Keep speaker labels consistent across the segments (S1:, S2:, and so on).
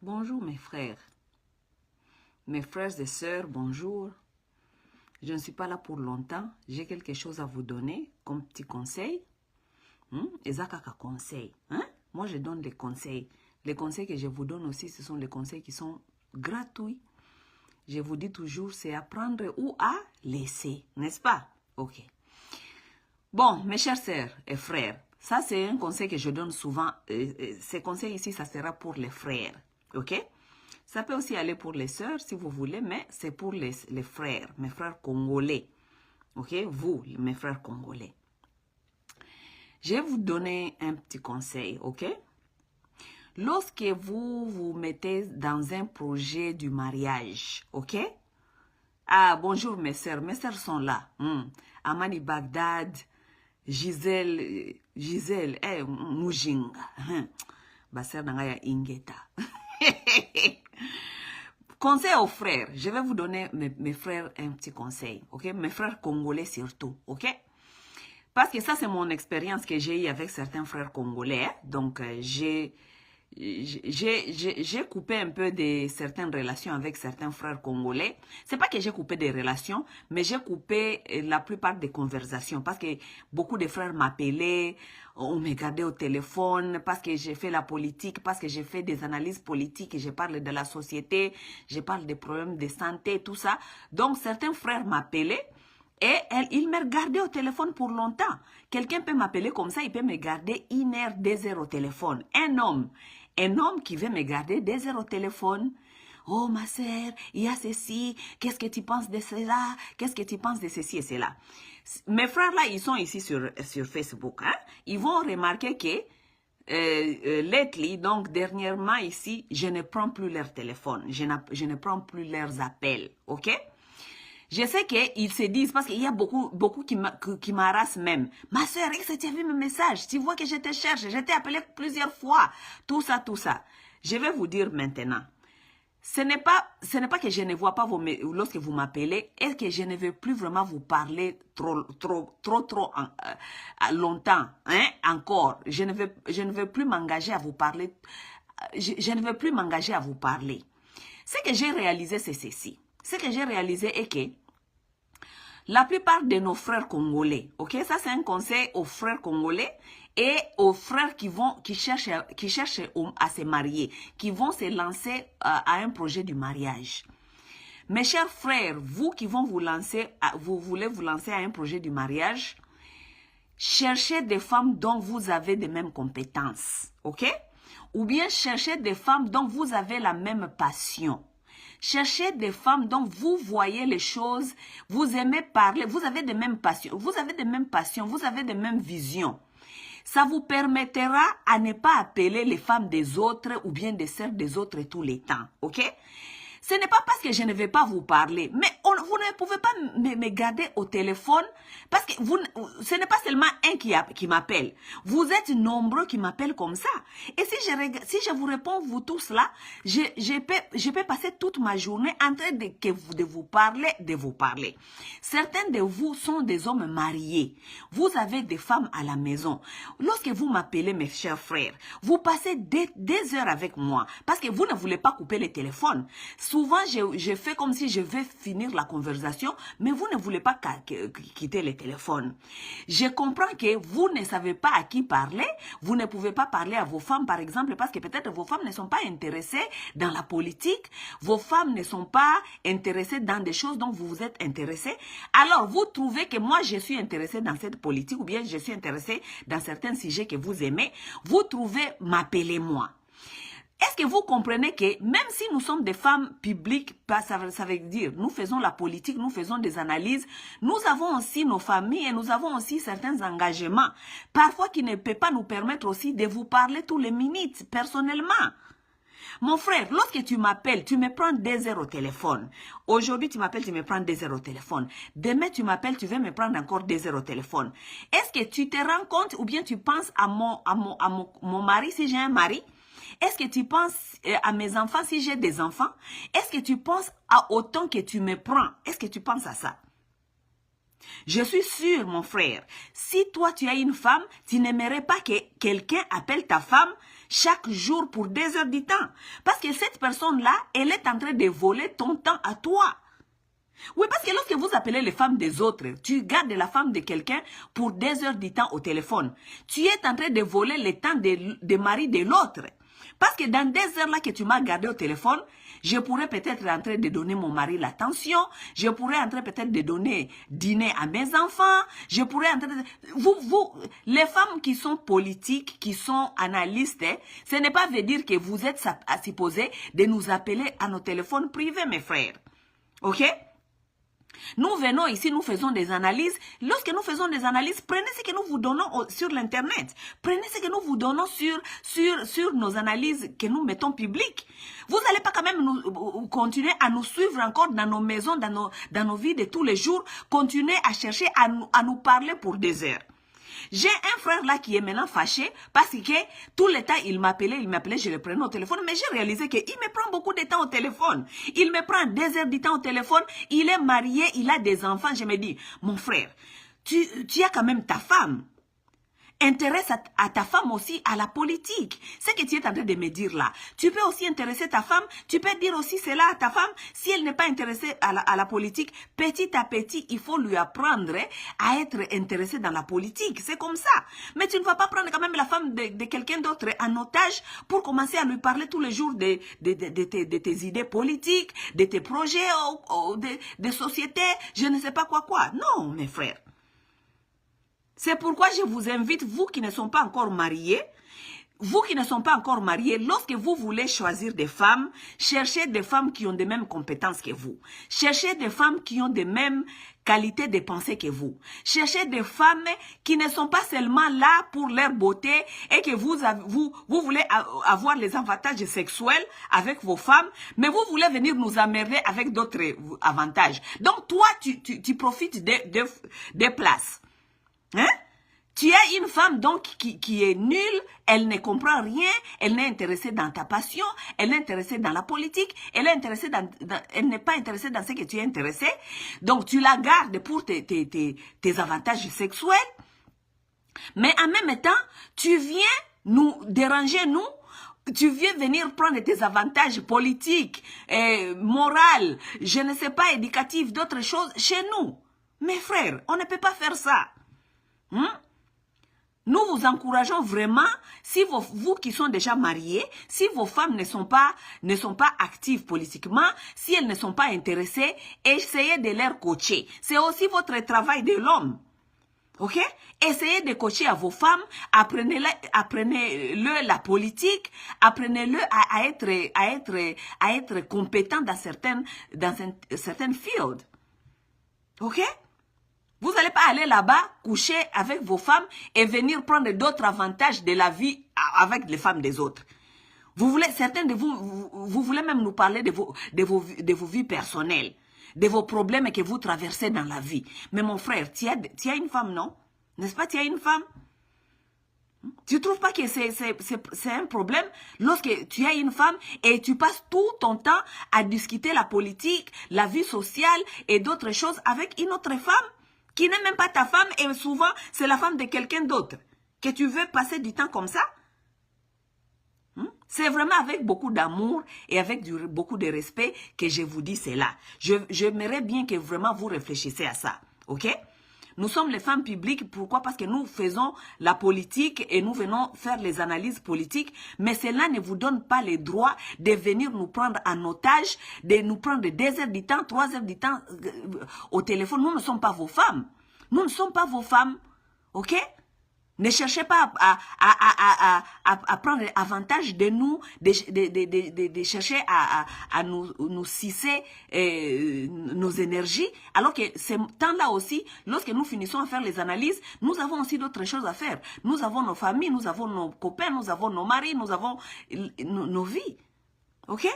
S1: Bonjour mes frères et sœurs, bonjour. Je ne suis pas là pour longtemps. J'ai quelque chose à vous donner comme petit conseil. Ezakaka conseil. Moi, je donne des conseils. Les conseils que je vous donne aussi, ce sont les conseils qui sont gratuits. Je vous dis toujours, c'est à prendre ou à laisser, n'est-ce pas? Ok. Bon, mes chères sœurs et frères, ça c'est un conseil que je donne souvent. Ces conseils ici, ça sera pour les frères. Ok? Ça peut aussi aller pour les sœurs si vous voulez, mais c'est pour les frères, mes frères congolais. Ok? Vous, mes frères congolais. Je vais vous donner un petit conseil, ok? Lorsque vous vous mettez dans un projet du mariage, ok? Ah, bonjour mes sœurs sont là. Amani Bagdad, Gisèle, Mujinga. Ma sœur Nangaya Ingeta. Conseil aux frères, je vais vous donner mes frères un petit conseil, ok? Mes frères congolais surtout, ok? Parce que ça c'est mon expérience que j'ai eue avec certains frères congolais, hein? Donc j'ai coupé un peu de certaines relations avec certains frères congolais. C'est pas que j'ai coupé des relations, mais j'ai coupé la plupart des conversations parce que beaucoup de frères m'appelaient, on me gardait au téléphone parce que j'ai fait la politique, parce que j'ai fait des analyses politiques, je parle de la société, je parle des problèmes de santé, tout ça. Donc certains frères m'appelaient. Et il me gardait au téléphone pour longtemps. Quelqu'un peut m'appeler comme ça, il peut me garder 1 heure, 2 heures au téléphone. Un homme qui veut me garder 2 heures au téléphone. Oh ma sœur, il y a ceci, qu'est-ce que tu penses de cela? Qu'est-ce que tu penses de ceci et cela? Mes frères là, ils sont ici sur Facebook. Hein? Ils vont remarquer que lately, donc dernièrement ici, je ne prends plus leur téléphone. Je ne prends plus leurs appels. Ok? Je sais qu'ils se disent, parce qu'il y a beaucoup qui m'harassent même. Ma soeur, est-ce que tu as vu mes messages? Tu vois que je te cherche, je t'ai appelé plusieurs fois. Tout ça. Je vais vous dire maintenant. Ce n'est pas que je ne vois pas lorsque vous m'appelez, et que je ne veux plus vraiment vous parler trop longtemps, hein, encore. Je ne veux plus m'engager à vous parler. Je ne veux plus m'engager à vous parler. Ce que j'ai réalisé, c'est ceci. Ce que j'ai réalisé est que la plupart de nos frères congolais, ok, ça c'est un conseil aux frères congolais et aux frères qui cherchent à se marier, qui vont se lancer à un projet du mariage. Mes chers frères, vous qui vont vous voulez vous lancer à un projet du mariage, cherchez des femmes dont vous avez les mêmes compétences, ok? Ou bien cherchez des femmes dont vous avez la même passion. Cherchez des femmes dont vous voyez les choses, vous aimez parler, vous avez des mêmes passions, vous avez des mêmes visions. Ça vous permettra à ne pas appeler les femmes des autres ou bien des sœurs des autres tous les temps, ok? Ce n'est pas parce que je ne vais pas vous parler, mais vous ne pouvez pas me garder au téléphone parce que ce n'est pas seulement un qui m'appelle. Vous êtes nombreux qui m'appellent comme ça. Et si je vous réponds, vous tous là, je peux passer toute ma journée en train de vous parler. Certains de vous sont des hommes mariés. Vous avez des femmes à la maison. Lorsque vous m'appelez, mes chers frères, vous passez des heures avec moi parce que vous ne voulez pas couper le téléphone. Souvent, je fais comme si je vais finir la conversation, mais vous ne voulez pas quitter le téléphone. Je comprends que vous ne savez pas à qui parler. Vous ne pouvez pas parler à vos femmes, par exemple, parce que peut-être vos femmes ne sont pas intéressées dans la politique. Vos femmes ne sont pas intéressées dans des choses dont vous vous êtes intéressés. Alors, vous trouvez que moi, je suis intéressée dans cette politique ou bien je suis intéressée dans certains sujets que vous aimez. Vous trouvez m'appeler moi. Est-ce que vous comprenez que même si nous sommes des femmes publiques, ça veut dire nous faisons la politique, nous faisons des analyses, nous avons aussi nos familles et nous avons aussi certains engagements, parfois qui ne peuvent pas nous permettre aussi de vous parler tous les minutes personnellement. Mon frère, lorsque tu m'appelles, tu me prends 2 heures au téléphone. Aujourd'hui, tu m'appelles, tu me prends 2 heures au téléphone. Demain, tu m'appelles, tu veux me prendre encore 2 heures au téléphone. Est-ce que tu te rends compte ou bien tu penses à mon mari si j'ai un mari? Est-ce que tu penses à mes enfants si j'ai des enfants? Est-ce que tu penses au temps que tu me prends? Est-ce que tu penses à ça? Je suis sûre, mon frère, si toi tu as une femme, tu n'aimerais pas que quelqu'un appelle ta femme chaque jour pour 2 heures du temps. Parce que cette personne-là, elle est en train de voler ton temps à toi. Oui, parce que lorsque vous appelez les femmes des autres, tu gardes la femme de quelqu'un pour 2 heures du temps au téléphone. Tu es en train de voler le temps de mari de l'autre. Parce que dans 2 heures là que tu m'as gardé au téléphone, je pourrais peut-être en train de donner mon mari l'attention, je pourrais en train peut-être de donner dîner à mes enfants, je pourrais en train de... les femmes qui sont politiques, qui sont analystes, ce n'est pas veut dire que vous êtes supposés de nous appeler à nos téléphones privés, mes frères. Ok? Nous venons ici, nous faisons des analyses. Lorsque nous faisons des analyses, prenez ce que nous vous donnons sur l'Internet. Prenez ce que nous vous donnons sur nos analyses que nous mettons publiques. Vous n'allez pas quand même continuer à nous suivre encore dans nos maisons, dans nos vies de tous les jours, continuer à chercher à nous parler pour des heures. J'ai un frère là qui est maintenant fâché parce que tout le temps il m'appelait, je le prenais au téléphone, mais j'ai réalisé qu'il me prend beaucoup de temps au téléphone. Il me prend 2 heures du temps au téléphone, il est marié, il a des enfants. Je me dis, mon frère, tu as quand même ta femme. Intéresse à ta femme aussi à la politique. Ce que tu es en train de me dire là. Tu peux aussi intéresser ta femme. Tu peux dire aussi cela à ta femme. Si elle n'est pas intéressée à la politique, petit à petit, il faut lui apprendre à être intéressée dans la politique. C'est comme ça. Mais tu ne vas pas prendre quand même la femme de quelqu'un d'autre en otage pour commencer à lui parler tous les jours de tes idées politiques, de tes projets, de sociétés, je ne sais pas quoi. Non, mes frères. C'est pourquoi je vous invite, vous qui ne sont pas encore mariés, lorsque vous voulez choisir des femmes, cherchez des femmes qui ont les mêmes compétences que vous. Cherchez des femmes qui ont les mêmes qualités de pensée que vous. Cherchez des femmes qui ne sont pas seulement là pour leur beauté et que vous voulez avoir les avantages sexuels avec vos femmes, mais vous voulez venir nous emmerder avec d'autres avantages. Donc toi, tu profites des places. Hein? Tu as une femme donc qui est nulle, elle ne comprend rien, elle n'est intéressée dans ta passion, elle est intéressée dans la politique, elle n'est pas intéressée dans ce que tu es intéressé. Donc tu la gardes pour tes avantages sexuels. Mais en même temps, tu viens nous déranger, tu viens venir prendre tes avantages politiques, moraux, je ne sais pas, éducatifs, d'autres choses chez nous. Mes frères, on ne peut pas faire ça. Nous vous encourageons vraiment, si vous qui sont déjà mariés, si vos femmes ne sont pas actives politiquement, si elles ne sont pas intéressées, essayez de les coacher. C'est aussi votre travail de l'homme. Ok? Essayez de coacher à vos femmes, apprenez-le la politique, apprenez-le à être compétent dans certaines fields. Ok? Vous n'allez pas aller là-bas, coucher avec vos femmes et venir prendre d'autres avantages de la vie avec les femmes des autres. Certains de vous voulez même nous parler de vos vies personnelles, de vos problèmes que vous traversez dans la vie. Mais mon frère, tu as une femme, non? N'est-ce pas, tu as une femme? Tu ne trouves pas que c'est un problème lorsque tu as une femme et tu passes tout ton temps à discuter la politique, la vie sociale et d'autres choses avec une autre femme qui n'est même pas ta femme et souvent c'est la femme de quelqu'un d'autre, que tu veux passer du temps comme ça? C'est vraiment avec beaucoup d'amour et avec beaucoup de respect que je vous dis cela. J'aimerais bien que vraiment vous réfléchissiez à ça, ok? Nous sommes les femmes publiques, pourquoi? Parce que nous faisons la politique et nous venons faire les analyses politiques, mais cela ne vous donne pas le droit de venir nous prendre en otage, de nous prendre 2 heures du temps, 3 heures du temps au téléphone. Nous ne sommes pas vos femmes. Nous ne sommes pas vos femmes, ok? Ne cherchez pas à prendre avantage de nous, de chercher à nous cisser nos énergies, alors que ce temps-là aussi, lorsque nous finissons à faire les analyses, nous avons aussi d'autres choses à faire. Nous avons nos familles, nous avons nos copains, nous avons nos maris, nous avons nos vies. Ok?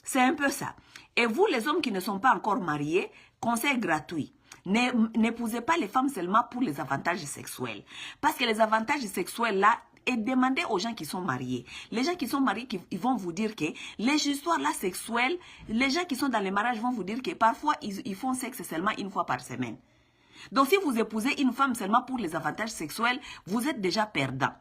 S1: C'est un peu ça. Et vous, les hommes qui ne sont pas encore mariés, conseil gratuit. N'épousez pas les femmes seulement pour les avantages sexuels. Parce que les avantages sexuels là, et demandez aux gens qui sont mariés. Les gens qui sont mariés, ils vont vous dire que les histoires là sexuelles, les gens qui sont dans les mariages vont vous dire que parfois ils font sexe seulement une fois par semaine. Donc si vous épousez une femme seulement pour les avantages sexuels, vous êtes déjà perdant.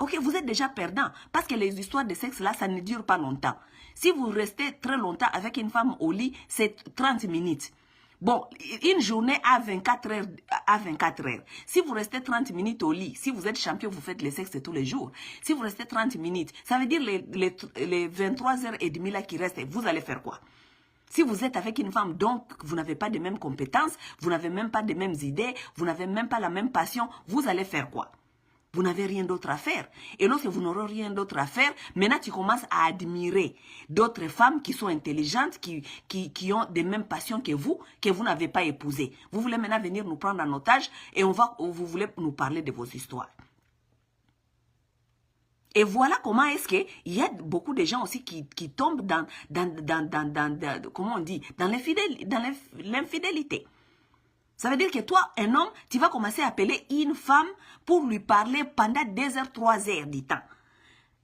S1: Ok, vous êtes déjà perdant. Parce que les histoires de sexe là, ça ne dure pas longtemps. Si vous restez très longtemps avec une femme au lit, c'est 30 minutes. Bon, une journée à 24 heures, à 24 heures. Si vous restez 30 minutes au lit, si vous êtes champion, vous faites le sexe tous les jours. Si vous restez 30 minutes, ça veut dire les 23 heures et demie là qui restent, vous allez faire quoi? Si vous êtes avec une femme, donc vous n'avez pas les mêmes compétences, vous n'avez même pas les mêmes idées, vous n'avez même pas la même passion, vous allez faire quoi? Vous n'avez rien d'autre à faire. Et lorsque vous n'aurez rien d'autre à faire, maintenant tu commences à admirer d'autres femmes qui sont intelligentes, qui ont des mêmes passions que vous n'avez pas épousées. Vous voulez maintenant venir nous prendre en otage et vous voulez nous parler de vos histoires. Et voilà comment est-ce qu'il y a beaucoup de gens aussi qui tombent dans comment on dit, dans l'infidélité. Ça veut dire que toi, un homme, tu vas commencer à appeler une femme pour lui parler pendant 2 heures, 3 heures du temps.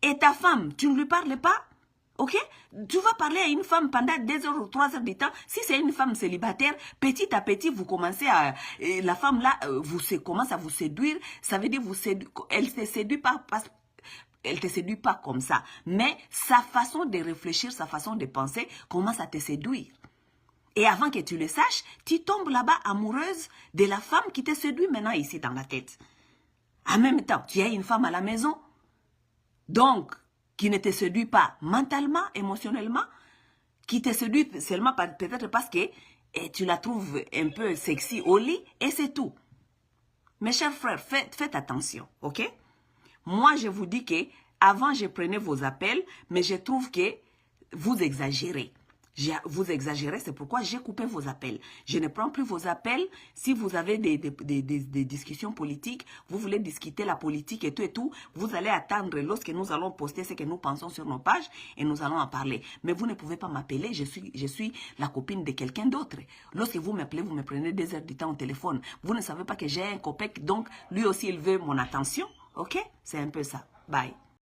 S1: Et ta femme, tu ne lui parles pas, ok? Tu vas parler à une femme pendant 2 heures ou 3 heures du temps. Si c'est une femme célibataire, petit à petit, vous commencez à... la femme là, commence à vous séduire. Ça veut dire elle te séduit pas parce elle te séduit pas comme ça. Mais sa façon de réfléchir, sa façon de penser commence à te séduire. Et avant que tu le saches, tu tombes là-bas amoureuse de la femme qui te séduit maintenant ici dans la tête. En même temps, tu as une femme à la maison, donc qui ne te séduit pas mentalement, émotionnellement, qui te séduit seulement peut-être parce que tu la trouves un peu sexy au lit, et c'est tout. Mes chers frères, faites attention, ok? Moi, je vous dis que avant, je prenais vos appels, mais je trouve que vous exagérez. Vous exagérez, c'est pourquoi j'ai coupé vos appels. Je ne prends plus vos appels. Si vous avez des discussions politiques, vous voulez discuter la politique et tout, vous allez attendre lorsque nous allons poster ce que nous pensons sur nos pages et nous allons en parler. Mais vous ne pouvez pas m'appeler, je suis la copine de quelqu'un d'autre. Lorsque vous m'appelez, vous me prenez 2 heures du temps au téléphone. Vous ne savez pas que j'ai un copain, donc lui aussi il veut mon attention. Ok? C'est un peu ça. Bye.